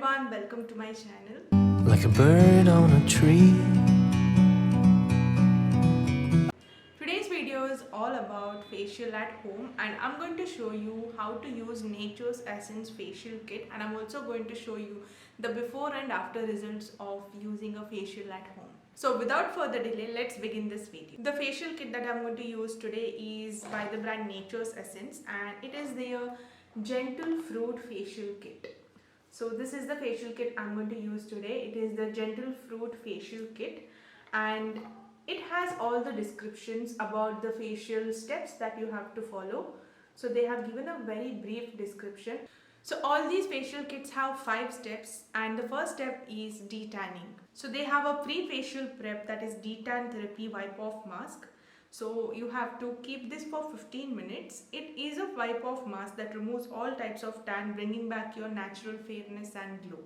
everyone, welcome to my channel. Like a bird on a tree. Today's video is all about facial at home and I'm going to show you how to use Nature's Essence facial kit, and I'm also going to show you the before and after results of using a facial at home. So without further delay, let's begin this video. The facial kit that I'm going to use today is by the brand Nature's Essence and it is their Gentle Fruit facial kit. So this is the facial kit I'm going to use today. It is the Gentle Fruit facial kit and it has all the descriptions about the facial steps that you have to follow. So they have given a very brief description. So all these facial kits have 5 steps and the first step is detanning. So they have a pre-facial prep, that is detan therapy wipe off mask. So you have to keep this for 15 minutes. It is a wipe off mask that removes all types of tan, bringing back your natural fairness and glow.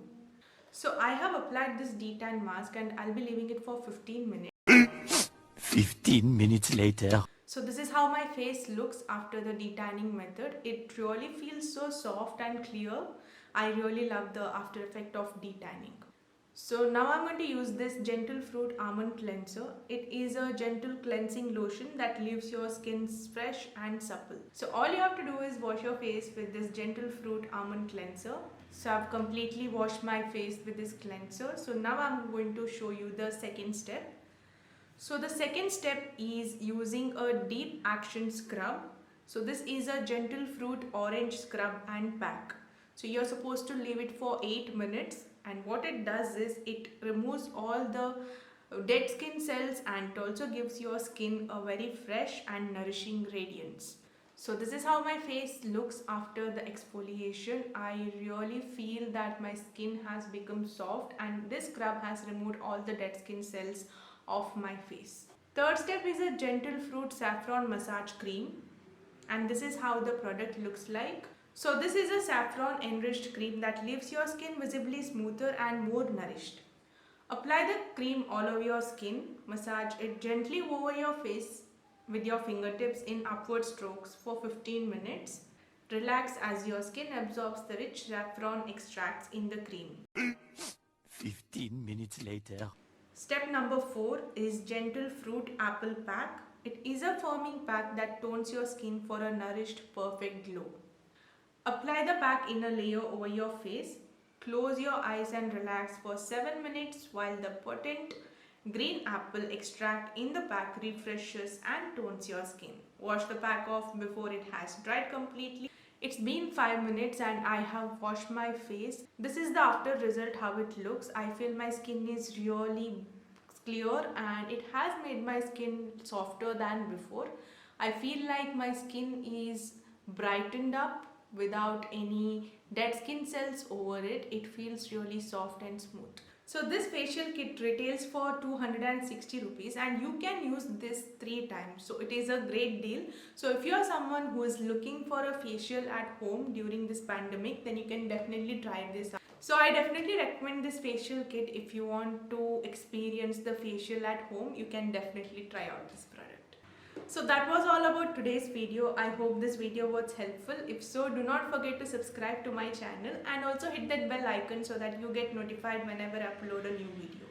So I have applied this detan mask and I'll be leaving it for 15 minutes. 15 minutes later. So this is how my face looks after the detanning method. It really feels so soft and clear. I really love the after effect of detanning. So now I'm going to use this Gentle Fruit Almond Cleanser. It is a gentle cleansing lotion that leaves your skin fresh and supple. So all you have to do is wash your face with this Gentle Fruit Almond Cleanser. So I've completely washed my face with this cleanser. So now I'm going to show you the second step. So the second step is using a deep action scrub. So this is a Gentle Fruit orange scrub and pack. So you're supposed to leave it for 8 minutes, and what it does is it removes all the dead skin cells and it also gives your skin a very fresh and nourishing radiance. So this is how my face looks after the exfoliation. I really feel that my skin has become soft and this scrub has removed all the dead skin cells of my face. Third step is a Gentle Fruit Saffron massage cream, and this is how the product looks like. So this is a saffron enriched cream that leaves your skin visibly smoother and more nourished. Apply the cream all over your skin. Massage it gently over your face with your fingertips in upward strokes for 15 minutes. Relax as your skin absorbs the rich saffron extracts in the cream. 15 minutes later. Step number 4 is Gentle Fruit Apple Pack. It is a firming pack that tones your skin for a nourished, perfect glow. Apply the pack in a layer over your face. Close your eyes and relax for 7 minutes while the potent green apple extract in the pack refreshes and tones your skin. Wash the pack off before it has dried completely. It's been 5 minutes and I have washed my face. This is the after result, how it looks. I feel my skin is really clear and it has made my skin softer than before. I feel like my skin is brightened up without any dead skin cells over it. It feels really soft and smooth. So this facial kit retails for 260 rupees and you can use this 3 times. So it is a great deal. So if you are someone who is looking for a facial at home during this pandemic, then you can definitely try this out. So I definitely recommend this facial kit. If you want to experience the facial at home, you can definitely try out this product. So that was all about today's video. I hope this video was helpful. If so, do not forget to subscribe to my channel and also hit that bell icon so that you get notified whenever I upload a new video.